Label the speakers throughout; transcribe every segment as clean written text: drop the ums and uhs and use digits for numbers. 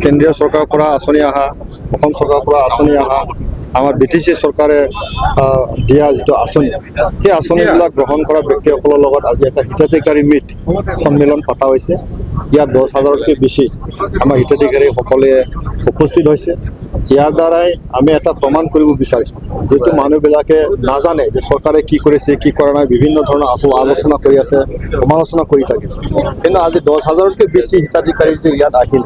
Speaker 1: কেন্দ্ৰীয় চৰকাৰৰ পৰা আঁচনি অহা অসম চৰকাৰৰ পৰা আঁচনি অহা আমাৰ BTC চৰকাৰে দিয়া যিটো আঁচনি সেই আঁচনিবিলাক গ্ৰহণ কৰা ব্যক্তিসকলৰ লগত আজি এটা হিতাধিকাৰী মিট সন্মিলন পতা হৈছে। ইয়াত 10,000তকৈ বেছি আমাৰ হিতাধিকাৰীসকলে উপস্থিত হৈছে। ইয়াৰ দ্বাৰাই আমি এটা প্ৰমাণ কৰিব বিচাৰিছোঁ, যিটো মানুহবিলাকে নাজানে যে চৰকাৰে কি কৰিছে কি কৰা নাই, বিভিন্ন ধৰণৰ আলোচনা কৰি আছে, সমালোচনা কৰি থাকে। কিন্তু আজি 10,000তকৈ বেছি হিতাধিকাৰী যে ইয়াত আহিল,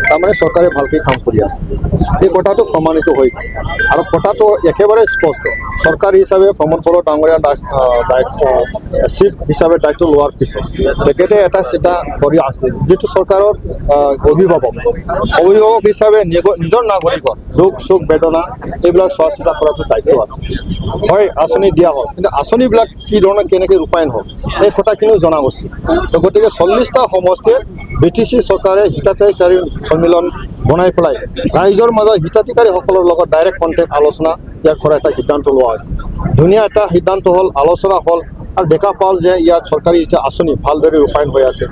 Speaker 1: তাৰমানে চৰকাৰে ভালকৈ কাম কৰি আছে, এই কথাটো প্ৰমাণিত হৈ গ'ল। আৰু কথাটো একেবাৰে স্পষ্ট, চৰকাৰ হিচাপে প্ৰমোদ বড়ো ডাঙৰীয়া চিফ হিচাপে দায়িত্ব লোৱাৰ পিছত তেখেতে এটা চিন্তা কৰি আছে, যিটো চৰকাৰৰ অভিভাৱক হিচাপে নিজৰ নাগৰিকৰ দুখ সুখ বেদনা এইবিলাক চোৱা চিতা কৰাটো দায়িত্ব আছে। হয়, আঁচনি দিয়া হ'ল, কিন্তু আঁচনিবিলাক কি ধৰণে কেনেকৈ ৰূপায়ণ হ'ল এই কথাখিনিও জনা উচিত। তো গতিকে 40টা সমষ্টিত BTC চৰকাৰে হিতাধিকাৰী সন্মিলন বনাই পেলাই ৰাইজৰ মাজত হিতাধিকাৰীসকলৰ লগত ডাইৰেক্ট কণ্টেক্ট আলোচনা ইয়াৰ কৰা এটা সিদ্ধান্ত লোৱা হৈছে। ধুনীয়া এটা সিদ্ধান্ত হ'ল, আলোচনা হ'ল, আৰু দেখা পাল যে ইয়াত চৰকাৰী যিটো আঁচনি ভালদৰে ৰূপায়ণ হৈ আছে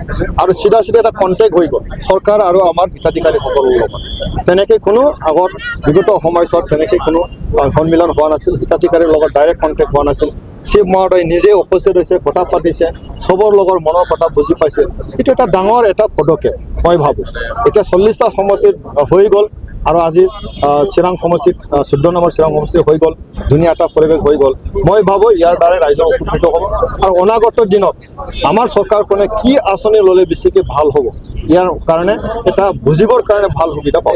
Speaker 1: আৰু চিধা এটা কণ্টেক্ট হৈ গ'ল চৰকাৰ আৰু আমাৰ হিতাধিকাৰীসকলৰ লগত। তেনেকৈ কোনো আগত বিগত সময়ছোৱাত তেনেকৈ কোনো সন্মিলন হোৱা নাছিল, হিতাধিকাৰীৰ লগত ডাইৰেক্ট কণ্টেক্ট হোৱা নাছিল। চিফ মহোদয় নিজে উপস্থিত হৈছে, কথা পাতিছে, চবৰ লগৰ মনৰ কথা বুজি পাইছে। এইটো এটা ডাঙৰ এটা পদক্ষেপ মই ভাবোঁ। এতিয়া 40টা সমষ্টিত হৈ গ'ল আৰু আজি চিৰাং সমষ্টিত 14 নম্বৰ চিৰাং সমষ্টি হৈ গ'ল, ধুনীয়া এটা পৰিৱেশ হৈ গ'ল। মই ভাবোঁ ইয়াৰ দ্বাৰাই ৰাইজৰ উপকৃত হ'ব আৰু অনাগত দিনত আমাৰ চৰকাৰখনে কি আঁচনি ল'লে বেছিকৈ ভাল হ'ব, ইয়াৰ কাৰণে এটা বুজিবৰ কাৰণে ভাল সুবিধা পাব।